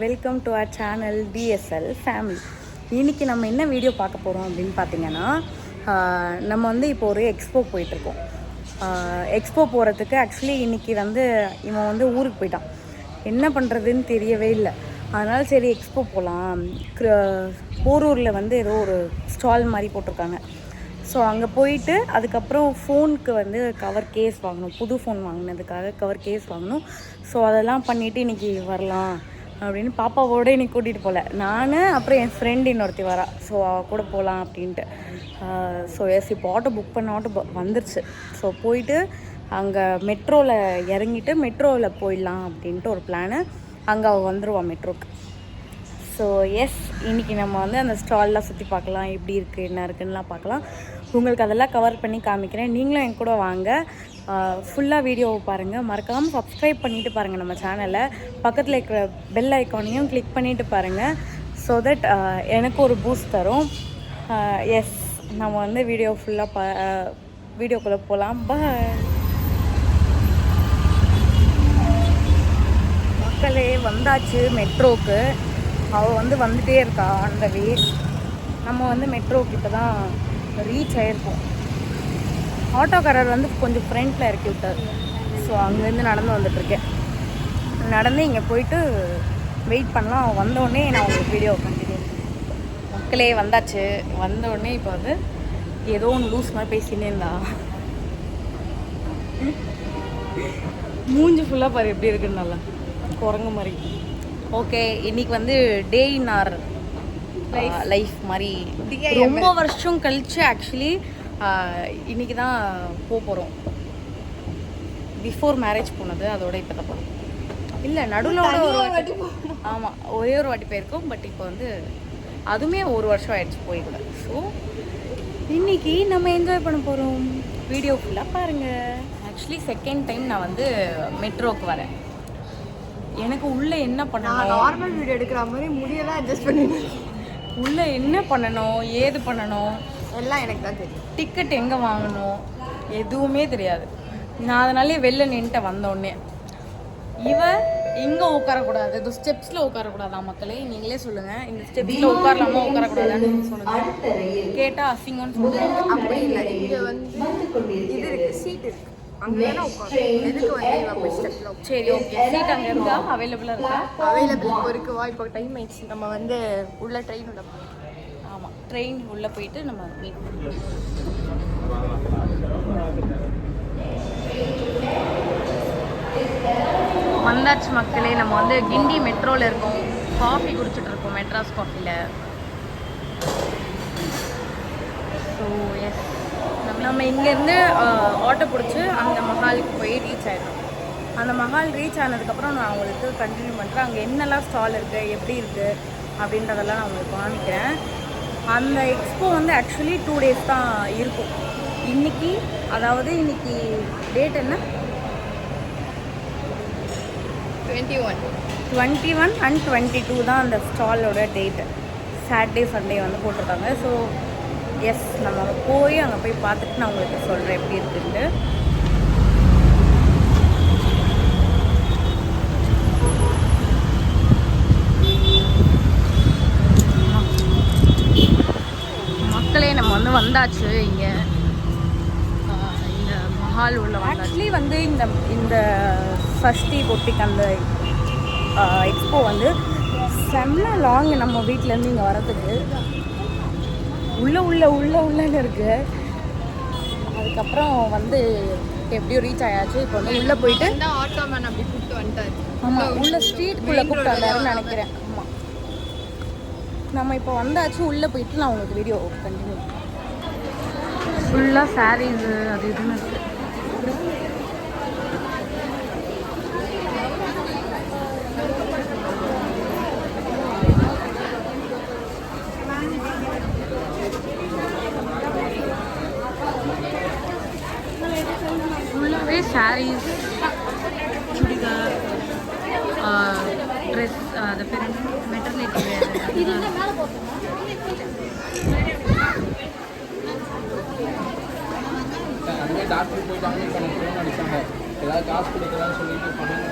Welcome to our channel TSL family. இன்றைக்கி நம்ம என்ன வீடியோ பார்க்க போகிறோம் அப்படின்னு பார்த்தீங்கன்னா, நம்ம வந்து இப்போ ஒரு எக்ஸ்போ போயிட்டுருக்கோம். எக்ஸ்போ போகிறதுக்கு ஆக்சுவலி இன்றைக்கி வந்து இவன் வந்து ஊருக்கு போயிட்டான். என்ன பண்ணுறதுன்னு தெரியவே இல்லை. அதனால் சரி எக்ஸ்போ போகலாம். போரூரில் வந்து ஏதோ ஒரு ஸ்டால் மாதிரி போட்டிருக்காங்க. ஸோ அங்கே போயிட்டு அதுக்கப்புறம் ஃபோனுக்கு வந்து கவர் கேஸ் வாங்கணும். புது ஃபோன் வாங்கினதுக்காக கவர் கேஸ் வாங்கணும். ஸோ அதெல்லாம் பண்ணிவிட்டு இன்றைக்கி வரலாம் அப்படின்னு பாப்பாவோடு இன்றைக்கி கூட்டிகிட்டு போகல. நான் அப்புறம் என் ஃப்ரெண்டு இன்னொருத்தி வரா. ஸோ அவள் கூட போகலாம் அப்படின்ட்டு. ஸோ எஸ் இப்போ ஆட்டோ புக் பண்ண ஆட்டோ வந்துருச்சு. ஸோ போயிட்டு அங்கே மெட்ரோவில் இறங்கிட்டு மெட்ரோவில் போயிடலாம் அப்படின்ட்டு ஒரு பிளானு. அங்கே அவள் வந்துடுவாள் மெட்ரோக்கு. ஸோ எஸ் இன்றைக்கி நம்ம வந்து அந்த ஸ்டால்லாம் சுற்றி பார்க்கலாம், எப்படி இருக்குது என்ன இருக்குதுன்னெலாம் பார்க்கலாம். உங்களுக்கு அதெல்லாம் கவர் பண்ணி காமிக்கிறேன். நீங்களும் என் கூட வாங்க, ஃபுல்லாக வீடியோவை பாருங்கள். மறக்காமல் சப்ஸ்கிரைப் பண்ணிவிட்டு பாருங்கள் நம்ம சேனலை. பக்கத்தில் இருக்கிற பெல் ஐக்கானையும் கிளிக் பண்ணிவிட்டு பாருங்கள். ஸோ தட் எனக்கு ஒரு பூஸ்ட் தரும். எஸ் நம்ம வந்து வீடியோ ஃபுல்லாக வீடியோக்குள்ளே போகலாம். பாய் மக்களே, வந்தாச்சு மெட்ரோவுக்கு. அவள் வந்து வந்துகிட்டே இருக்கா அந்த வே. நம்ம வந்து மெட்ரோவுக்கு இப்போ தான் ரீச் ஆகிருக்கோம். ஆட்டோக்காரர் வந்து கொஞ்சம் ஃப்ரண்ட்டில் இறக்கி விட்டார். ஸோ அங்கேருந்து நடந்து வந்துட்டுருக்கேன். நடந்து இங்கே போயிட்டு வெயிட் பண்ணலாம். வந்தோடனே நான் உங்களுக்கு வீடியோ கண்டினியூ. மக்களே வந்தாச்சு. வந்தோடனே இப்போ வந்து ஏதோ ஒன்று லூஸ் மாதிரி பேசினே இருந்தா. மூஞ்சி ஃபுல்லாக பாரு எப்படி இருக்குன்னு, நல்லா குரங்கு மாதிரி. ஓகே, இன்றைக்கி வந்து டே இன் ஆர் லைஃப் மாதிரி ரொம்ப வருஷம் கழிச்சு ஆக்சுவலி இன்றைக்கி தான் போகிறோம். பிஃபோர் மேரேஜ் போனது, அதோட இப்போ தான் போகிறோம். இல்லை நடுவில் ஆமாம் ஒரே ஒரு வாட்டி போயிருக்கோம். பட் இப்போ வந்து அதுவுமே ஒரு வருஷம் ஆயிடுச்சு போய்கூட. ஸோ இன்றைக்கி நம்ம என்ஜாய் பண்ண போகிறோம். வீடியோ ஃபுல்லாக பாருங்கள். ஆக்சுவலி செகண்ட் டைம் நான் வந்து மெட்ரோவுக்கு வரேன். எனக்கு உள்ளே என்ன பண்ணணும், நார்மல் வீடியோ எடுக்கிற மாதிரி முடியெல்லாம் அட்ஜஸ்ட் பண்ணிடுறேன். உள்ளே என்ன பண்ணணும், ஏது பண்ணணும் எல்லாம் எனக்கு தான் தெரியும். டிக்கெட் எங்கே வாங்கணும் எதுவுமே தெரியாது. நான் அதனாலே வெளில நின்றுட்டு வந்தோடனே இவன் இங்கே உட்காரக்கூடாது, இது ஸ்டெப்ஸில் உட்காரக்கூடாதா மக்களே? நீங்களே சொல்லுங்கள், இந்த ஸ்டெப்ஸில் உட்காரலாமா உட்காரக்கூடாதான்னு சொல்லுங்கள். கேட்டால் அசிங்கம்னு சொல்லுவாங்க. அப்படி இல்லை, இங்கே வந்து இது இருக்குது, சீட் இருக்குது, அங்கே தான் உட்காந்து. எதுக்கு வந்து இவன் போய் ஸ்டெப்பில்? சரி ஓகே, சீட் அங்கே இருக்கா? அவைலபிளாக இருக்கா? அவைலபிள் இப்போ இருக்குவா? இப்போ டைம் ஆயிடுச்சு. நம்ம வந்து உள்ள ட்ரெயின் உள்ள போகலாம். ஆமாம், ட்ரெயின் உள்ளே போயிட்டு நம்ம மீட் பண்ணுவோம். வந்தாச்சு மக்களே. நம்ம வந்து கிண்டி மெட்ரோவில் இருக்கோம். காஃபி குடிச்சிட்டு இருக்கோம், மெட்ராஸ் காஃபியில். ஸோ எஸ் நம்ம இங்கேருந்து ஆட்டோ பிடிச்சி அந்த மஹாலுக்கு போய் ரீச் ஆகிடும். அந்த மஹால் ரீச் ஆனதுக்கப்புறம் நான் உங்களுக்கு கண்டினியூ பண்ணுறேன். அங்கே என்னெல்லாம் ஸ்டால் இருக்குது, எப்படி இருக்குது அப்படின்றதெல்லாம் நான் உங்களுக்கு காமிக்கிறேன். அந்த எக்ஸ்போ வந்து ஆக்சுவலி 2 days தான் இருக்கும். இன்றைக்கி அதாவது இன்றைக்கி டேட் என்ன? 21 and 22 தான் அந்த ஸ்டாலோட டேட்டு. சாட்டர்டே சண்டே வந்து போட்டிருக்காங்க. ஸோ எஸ் நம்ம போய் அங்கே போய் பார்த்துட்டு நான் உங்களுக்கு சொல்கிறேன் எப்படி இருக்குன்ட்டு. மக்களே நம்ம வந்து வந்தாச்சு. இங்கே இந்த மஹால் உள்ள ஆக்சுவலி வந்து இந்த சஷ்டி பொட்டிக்கு அந்த எக்ஸ்போ வந்து செம்ம லாங். நம்ம வீட்டிலேருந்து இங்கே வரதுக்கு உள்ளன்னு இருக்குது. அதுக்கப்புறம் வந்து எப்படியோ ரீச் ஆயாச்சு. இப்போ வந்து உள்ளே போயிட்டு ஆட்டோமேன் அப்படி கூப்பிட்டு வந்துட்டார். ஆமாம், உள்ள ஸ்ட்ரீட்குள்ளே கூப்பிட்டு வந்தாருன்னு நினைக்கிறேன். ஆமாம், நம்ம இப்போ வந்தாச்சு. உள்ளே போயிட்டு நான் உங்களுக்கு வீடியோ கண்டினியூ. ஃபுல்லாக சாரீஸு அது இதுன்னு இருக்குது. ஃபுல்லாகவே சாரீஸ், சுடிதார், ட்ரெஸ், அது பேர் மெட்டர்னிட்டி வேர். டாக்டர் போயிட்டாங்க. இப்போ நான் ஃபோன் அடிச்சாங்க, ஏதாவது காசு கொடுக்குறான்னு சொல்லிட்டு பணம்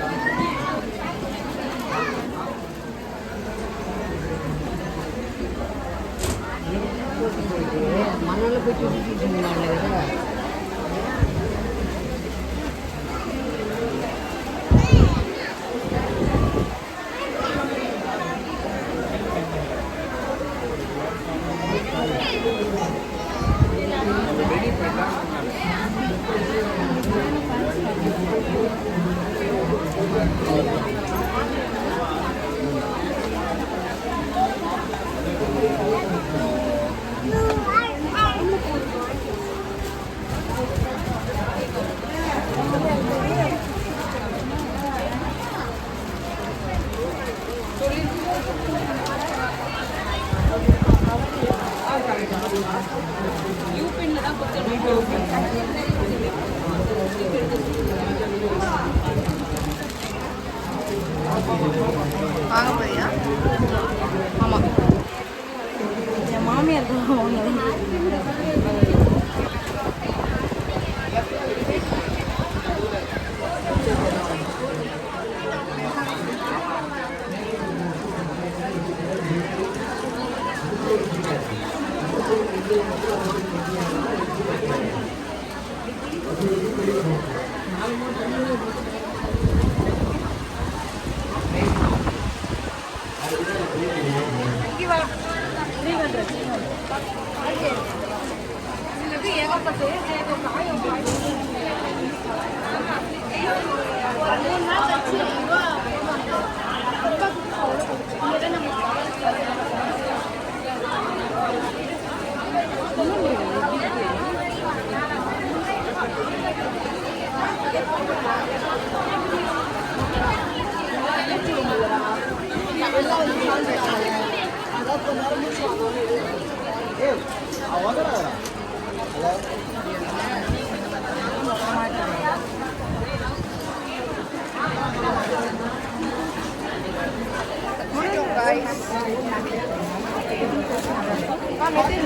மணலில் போய் சுற்றிட்டு இருந்தாங்க. வாங்க போறியா? ஆமாம், என் மாமியார் தான் வாங்கினது.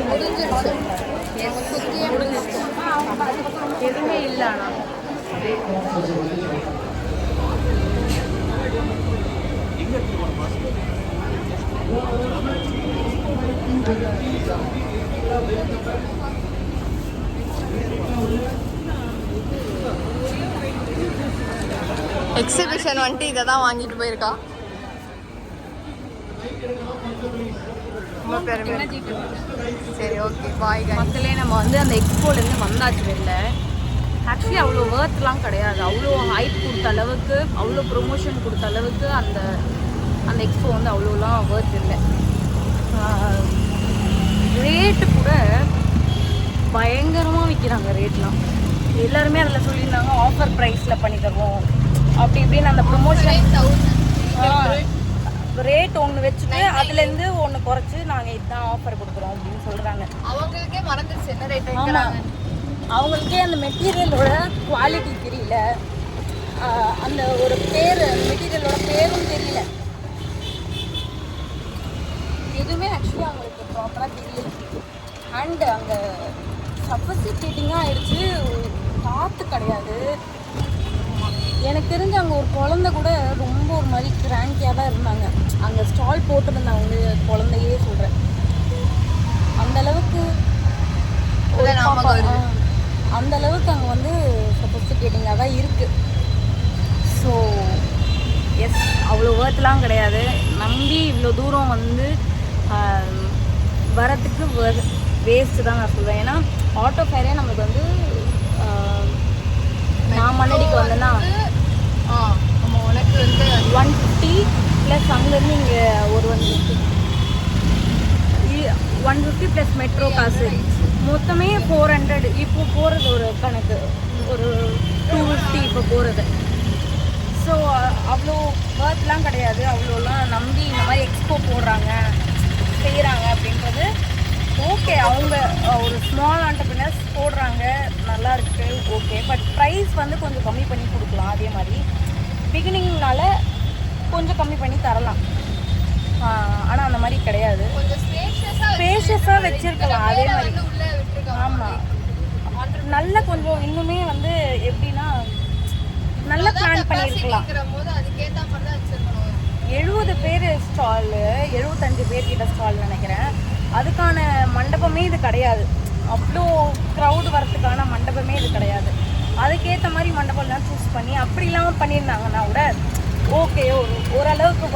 முடிஞ்சிருச்சு. எங்கள் சுற்றியே முடிஞ்சிருச்சு. எதுவுமே இல்லை. ஆனால் எக்ஸிபிஷன் வந்துட்டு இதை தான் வாங்கிட்டு போயிருக்கா. ரொம்ப பெருமை. சரி, ஓகே, பாய். மக்களே, நம்ம வந்து அந்த எக்ஸ்போலேருந்து வந்தாச்சு வெளில. ஆக்சுவலி அவ்வளோ ஒர்த்லாம் கிடையாது. அவ்வளோ ஹைப் கொடுத்த அளவுக்கு, அவ்வளோ ப்ரொமோஷன் கொடுத்த அளவுக்கு அந்த அந்த எக்ஸ்போ வந்து அவ்வளோலாம் ஒர்த் இல்லை. ரேட்டு கூட பயங்கரமாக விற்கிறாங்க. ரேட்லாம் எல்லாருமே அதில் சொல்லியிருந்தாங்க ஆஃபர் ப்ரைஸில் பண்ணி தருவோம் அப்படி இப்படின்னு. அந்த ப்ரொமோஷன் ரேட் ஒன்று வச்சுட்டு அதுலேருந்து ஒன்று குறைச்சி நாங்கள் இதுதான் ஆஃபர் கொடுக்குறோம் அப்படின்னு சொல்கிறாங்க. அவங்களுக்கே மறந்துடுச்சு என்ன ரேட். ஆமாம், அவங்களுக்கே அந்த மெட்டீரியலோட குவாலிட்டி தெரியல, அந்த ஒரு பேர், மெட்டீரியலோட பேரும் தெரியல, எதுவுமே ஆக்சுவலி அவங்களுக்கு ப்ராப்பராக தெரியல. அண்ட் அங்கே சஃபசிகேட்டிங்காக ஆயிடுச்சு. காற்று கிடையாது. எனக்கு தெரிஞ்ச அங்கே ஒரு குழந்தை கூட ரொம்ப ஒரு மாதிரி கிராங்கியாக தான் இருந்தாங்க. அங்கே ஸ்டால் போட்டுருந்தாங்க குழந்தையே சொல்கிறேன். அந்தளவுக்கு அந்த அளவுக்கு அங்கே வந்து சஃபசிகேட்டிங்காக தான் இருக்குது. ஸோ எஸ், அவ்வளோ ஒர்த்லாம் கிடையாது. நம்பி இவ்வளோ தூரம் வந்து வரத்துக்கு வேஸ்ட்டு தான் நான் சொல்வேன். ஏன்னா ஆட்டோ ஃபேரே நம்மளுக்கு வந்து நான் மண்ணடிக்கு வந்தேன்னா நம்ம உனக்கு வந்து 150 ப்ளஸ் அங்கேருந்து இங்கே ஒரு 150 ப்ளஸ் மெட்ரோ காசு மொத்தமே 400. இப்போ போகிறது ஒரு கணக்கு, ஒரு 250 இப்போ போகிறது. ஸோ அவ்வளோ ஒர்த்லாம் கிடையாது. அவ்வளோலாம் நம்பி இந்த மாதிரி எக்ஸ்போ போடுறாங்க செய்கிறாங்க அப்படின்றது ஓகே. அவங்க ஒரு ஸ்மால் ஆண்டர்பிரினர்ஸ் போடுறாங்க, நல்லா இருக்குது, ஓகே. பட் ப்ரைஸ் வந்து கொஞ்சம் கம்மி பண்ணி கொடுக்கலாம். அதே மாதிரி பிகினிங்னால கொஞ்சம் கம்மி பண்ணி தரலாம். ஆனால் அந்த மாதிரி கிடையாது. கொஞ்சம் ஸ்பேஷியஸாக வச்சுருக்கலாம். அதே மாதிரி ஆமாம், நல்ல கொஞ்சம் இன்னுமே வந்து எப்படின்னா நல்ல பிளான் பண்ணியிருக்கலாம். 70 பேர் ஸ்டாலு, 75 பேர் கிட்ட ஸ்டால் நினைக்கிறேன். அதுக்கான மண்டபமே இது கிடையாது. அவ்வளோ க்ரௌடு வரத்துக்கான மண்டபமே இது கிடையாது. அதுக்கேற்ற மாதிரி மண்டபம்லாம் சூஸ் பண்ணி அப்படி இல்லாமல் பண்ணியிருந்தாங்கன்னா கூட ஓகே, ஓரளவுக்கு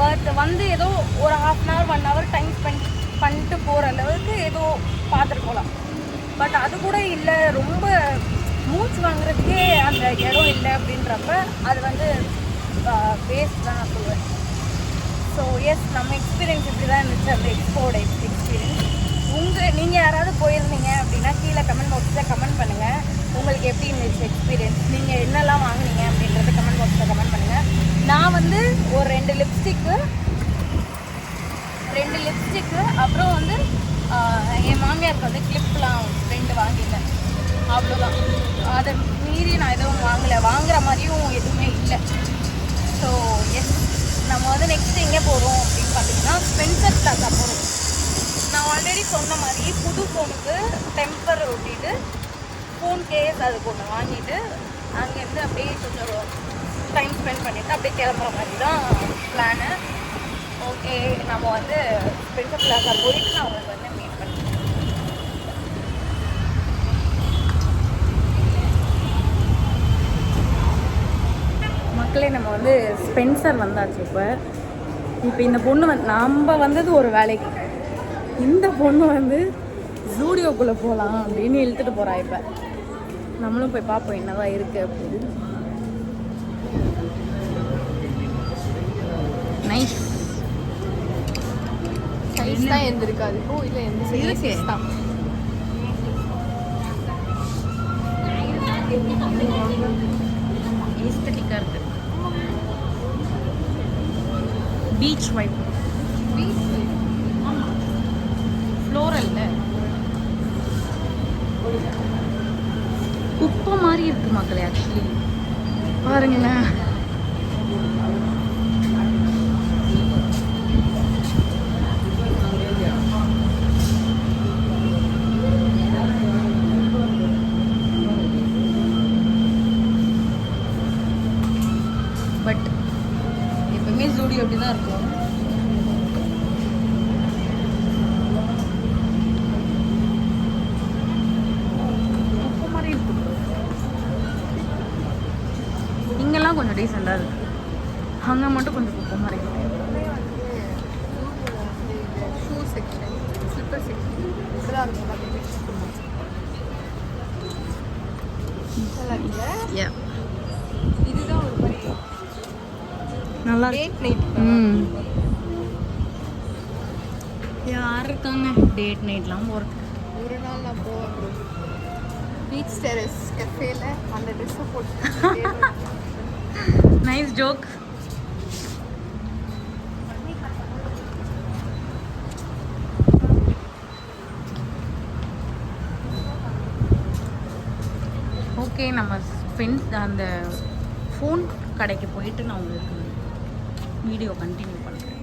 வந்து ஏதோ ஒரு 1/2 hour 1 hour டைம் ஸ்பெண்ட் பண்ணிட்டு போகிற அளவுக்கு ஏதோ பார்த்துட்டு போகலாம். பட் அது கூட இல்லை, ரொம்ப மூச்சு வாங்குறதுக்கே அந்த இடம் இல்லை அப்படின்றப்ப அது வந்து வேஸ்ட் தான் நான் சொல்லுவேன். ஸோ எஸ், நம்ம எக்ஸ்பீரியன்ஸ் இப்படி தான் இருந்துச்சு அந்த எக்ஸ்போட எக்ஸ்பீரியன்ஸ். நீங்கள் யாராவது போயிருந்தீங்க அப்படின்னா கீழே கமெண்ட் பாக்ஸில் கமெண்ட் பண்ணுங்கள். உங்களுக்கு எப்படி இருந்துச்சு எக்ஸ்பீரியன்ஸ், நீங்கள் என்னெல்லாம் வாங்கினீங்க அப்படின்றத கமெண்ட் பாக்ஸில் கமெண்ட் பண்ணுங்கள். நான் வந்து ஒரு 2 லிப்ஸ்டிக்கு அப்புறம் வந்து என் மாமியாருக்கு வந்து கிளிப்லாம் 2 வாங்கிட்டேன். அவ்வளோதான். அதை மீறி நான் எதுவும் வாங்குற மாதிரியும் எதுவுமே இல்லை. ஸோ எஸ், நம்ம வந்து நெக்ஸ்ட் எங்கே போகிறோம் அப்படின்னு பார்த்தீங்கன்னா ஸ்பென்சர் பிளாசா போகிறோம். நான் ஆல்ரெடி சொன்ன மாதிரி புது ஃபோனுக்கு டெம்பர் ஒட்டிட்டு ஃபோன் கேஸ் அதுக்கு ஒன்று வாங்கிட்டு அங்கேருந்து அப்படியே கொஞ்சம் டைம் ஸ்பெண்ட் பண்ணிவிட்டு அப்படியே கிளம்புற மாதிரி தான் பிளானு. ஓகே, நம்ம வந்து ஸ்பென்சர் பிளாசா போயிட்டு நான் உங்களுக்கு வந்து மீட் பண்ணுறேன். மக்களே, நம்ம வந்து ஸ்பென்சர் வந்தாச்சு. இப்போ இந்த பொண்ணு நம்ம வந்தது ஒரு வேலைக்கு, இந்த பொண்ணு வந்து ஜூடியோக்குள்ளே போகலாம் அப்படின்னு இழுத்துட்டு போகிறா. இப்போ நம்மளும் போய் பார்ப்போம் என்னதான் இருக்குது அப்படின்னு. நைஸ் சைஸ் தான் இருந்திருக்காது. ஓ இல்லை, எந்த சைஸ் தான் ஏஸ்தட்டிக்காக இருக்குது. பீச் வைப், ஆமாம், ஃப்ளோரல்ல குப்பை மாதிரி இருக்கு மக்களே. ஆக்சுவலி பாருங்களேன், பட் எப்பவுமே ஜூடியோ அப்படி தான் இருக்கும். குப்பை மாதிரி இருக்கு. இங்கெல்லாம் கொஞ்சம் டீசெண்டாக இருக்கு, அங்கே மட்டும் கொஞ்சம் குப்பை மாதிரி இருக்கு. ஷூ செக்ஷன், ஸ்லிப்பர் செக்ஷன் இப்படிதான் இருக்கும். நல்லா இருக்குல்ல? யா, இதுதான் ஒரு மாதிரி நல்லா டேட் நைட். யார் இருக்காங்க டேட் நைட்லாம் போகிறதுக்கு? ஒரு நாள் நான் போவேன் ப்ரோ, பீச் டெரஸ் கஃபேல அந்த ட்ரெஸ்ஸை போட்டு. Nice joke. ஓகே, நம்ம ஃப்ரெண்ட்ஸ் அந்த ஃபோன் கடைக்கு போயிட்டு நான் உங்களுக்கு வீடியோ கண்டினியூ பண்ணுறேன்.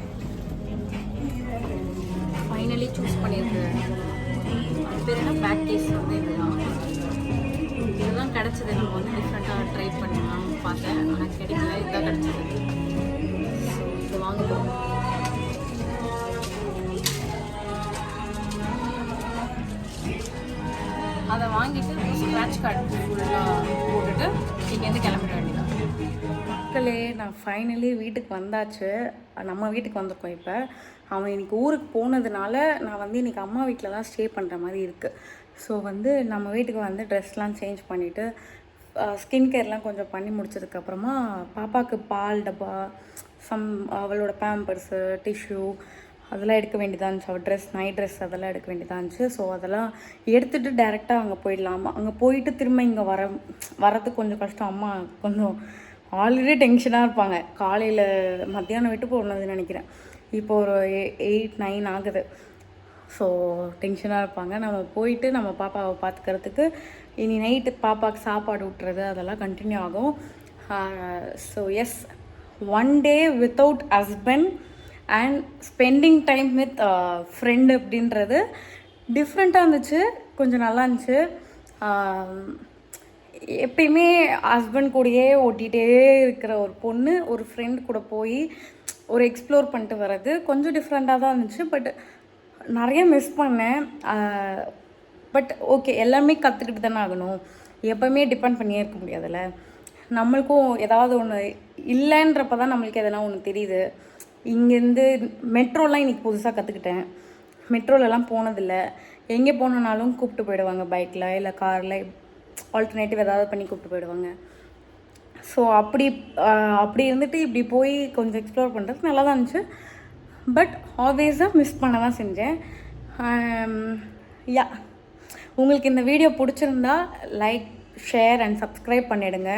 ஃபைனலி சூஸ் பண்ணியிருக்கு. அது பேர் என்ன, பேக் கேஸ் வந்து இதுதான் கிடச்சிது. நம்ம வந்து டிஃப்ரெண்ட்டாக ட்ரை பண்ணலாம் பார்த்தேன், ஆனால் கிடைக்கல. இதுதான் கிடச்சிது. ஸோ வாங்க போகிறோம். அதை வாங்கிட்டு ஸ்க்ராட்ச் கார்டு ஃபுல்லாக போட்டுட்டு இங்கேருந்து கிளம்பிட வேண்டியதான். மக்களே, நான் ஃபைனலி வீட்டுக்கு வந்தாச்சு. நம்ம வீட்டுக்கு வந்திருக்கோம். இப்போ அவன் இன்றைக்கி ஊருக்கு போனதுனால நான் வந்து இன்றைக்கி அம்மா வீட்டில் தான் ஸ்டே பண்ணுற மாதிரி இருக்குது. ஸோ வந்து நம்ம வீட்டுக்கு வந்து ட்ரெஸ்லாம் சேஞ்ச் பண்ணிவிட்டு ஸ்கின் கேர்லாம் கொஞ்சம் பண்ணி முடிச்சதுக்கப்புறமா பாப்பாவுக்கு பால் டப்பா, அவளோட பேம்பர்ஸு, டிஷ்யூ அதெல்லாம் எடுக்க வேண்டியதாக இருந்துச்சு. அவள் ட்ரெஸ், நைட் ட்ரெஸ் அதெல்லாம் எடுக்க வேண்டியதாக இருந்துச்சு. ஸோ அதெல்லாம் எடுத்துகிட்டு டேரெக்டாக அங்கே போயிடலாம். அங்கே போயிட்டு திரும்ப இங்கே வரதுக்கு கொஞ்சம் கஷ்டம். அம்மா கொஞ்சம் ஆல்ரெடி டென்ஷனாக இருப்பாங்க. காலையில் மத்தியானம் விட்டு போனதுன்னு நினைக்கிறேன். இப்போ ஒரு 8-9 ஆகுது. ஸோ டென்ஷனாக இருப்பாங்க. நம்ம போயிட்டு நம்ம பாப்பாவை பார்த்துக்கிறதுக்கு இனி நைட்டு பாப்பாவுக்கு சாப்பாடு விட்டுறது அதெல்லாம் கண்டினியூ ஆகும். So yes, one day without husband and spending time with friend அப்படின்றது டிஃப்ரெண்ட்டாக இருந்துச்சு. கொஞ்சம் நல்லா இருந்துச்சு. எப்பயுமே ஹஸ்பண்ட் கூடயே ஓட்டிகிட்டே இருக்கிற ஒரு பொண்ணு ஒரு ஃப்ரெண்ட் கூட போய் ஒரு எக்ஸ்ப்ளோர் பண்ணிட்டு வர்றது கொஞ்சம் டிஃப்ரெண்ட்டாக தான் இருந்துச்சு. பட் நிறைய மிஸ் பண்ணேன். பட் ஓகே, எல்லாமே கற்றுக்கிட்டு தானே ஆகணும். எப்போவுமே டிபெண்ட் பண்ணியே இருக்க முடியாதுல்ல. நம்மளுக்கும் ஏதாவது ஒன்று இல்லைன்றப்ப தான் நம்மளுக்கு எதனா ஒன்று தெரியுது. இங்கேருந்து மெட்ரோலாம் இன்றைக்கி புதுசாக கற்றுக்கிட்டேன். மெட்ரோலலாம் போனதில்லை. எங்கே போனோன்னாலும் கூப்பிட்டு போயிடுவாங்க, பைக்கில் இல்லை காரில், ஆல்டர்னேட்டிவ் ஏதாவது பண்ணி கூப்பிட்டு போயிடுவாங்க. ஸோ அப்படி இருந்துட்டு இப்படி போய் கொஞ்சம் எக்ஸ்ப்ளோர் பண்ணுறது நல்லா தான் இருந்துச்சு. பட் ஆல்வேஸாக மிஸ் பண்ண தான் செஞ்சேன். யா, உங்களுக்கு இந்த வீடியோ பிடிச்சிருந்தா லைக், ஷேர் அண்ட் சப்ஸ்கிரைப் பண்ணிவிடுங்க.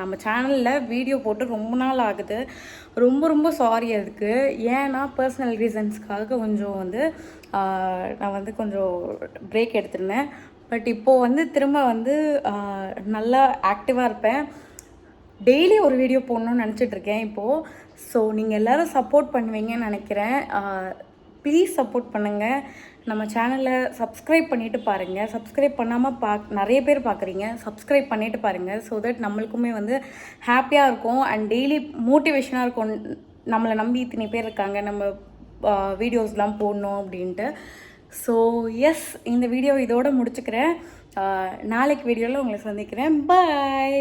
நம்ம சேனலில் வீடியோ போட்டு ரொம்ப நாள் ஆகுது. ரொம்ப சாரி அதுக்கு. ஏன்னா பர்சனல் ரீசன்ஸ்க்காக கொஞ்சம் நான் கொஞ்சம் பிரேக் எடுத்திருந்தேன். பட் இப்போது திரும்ப நல்லா ஆக்டிவாக இருப்பேன். டெய்லி ஒரு வீடியோ போடணும்னு நினச்சிட்ருக்கேன் இப்போது. ஸோ நீங்கள் எல்லோரும் சப்போர்ட் பண்ணுவீங்கன்னு நினைக்கிறேன். ப்ளீஸ் சப்போர்ட் பண்ணுங்கள். நம்ம சேனலை சப்ஸ்கிரைப் பண்ணிவிட்டு பாருங்கள். சப்ஸ்கிரைப் பண்ணாமல் நிறைய பேர் பார்க்குறீங்க. சப்ஸ்கிரைப் பண்ணிவிட்டு பாருங்கள். ஸோ தட் நம்மளுக்குமே ஹாப்பியாக இருக்கும் அண்ட் டெய்லி மோட்டிவேஷனாக இருக்கும். நம்மளை நம்பி இத்தனை பேர் இருக்காங்க, நம்ம வீடியோஸ்லாம் போடணும் அப்படின்ட்டு. ஸோ எஸ், இந்த வீடியோ இதோடு முடிச்சுக்கிறேன். நாளைக்கு வீடியோவில் உங்களை சந்திக்கிறேன். பாய்.